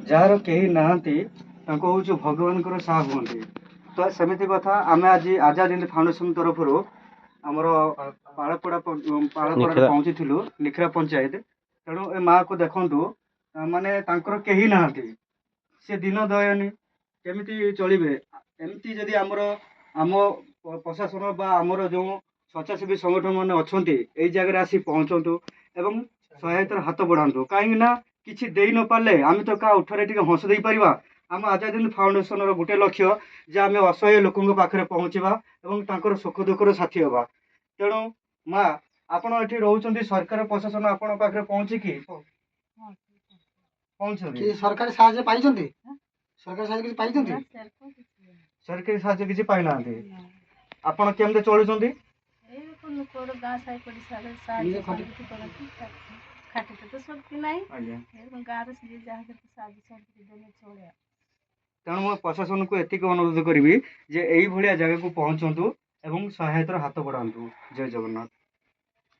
Jar कहीं नहांती हूँ भगवान साहा हमें तो सेमती कथा आम आज आजाद हिंद फाउंडेशन तरफ आमर पाड़पड़ा पहुंची निखरा पंचायत तेणु ए माँ को देखु माने कहीं नहांती से दिन दयनी केमिति चलिबे एमती जदि आमर आम प्रशासन बा आमर जो स्वच्छासेवी संगठन मान अच्छा यही जगह आसी पहुँचतु एवं सहायतार हाथ बढ़ातु कहीं किसी दे न पारे आम तो क्या उठे टे हंस दे पार आम आजाद हिंद फाउंडेशन गोटे लक्ष्य जे आम असहाय लोकों पाखे पहुँचवा और सुख दुखर साथी हवा तेणु माँ आपण ये रोच सरकार प्रशासन आपण पाखे पहुँची कि सरकारी साहाय्य पाइछन्ति सरकारी साहाय्य किछि पाइछन्ति सरकारी साहाय्य किछि पाइ नांती आपण केमते चलुछन्ति ए कोन कोर गां साइ पडी सारे साहाय्य खाटी तो सब कि नाही ए गां रे से जहा के साहाय्य सब देने चले तेणु मैं प्रशासन को एतिक अनुरोध करी जे यही भाया जगह को पहुँचतु एवं सहायतार हाथ बढ़ातु। जय जगन्नाथ।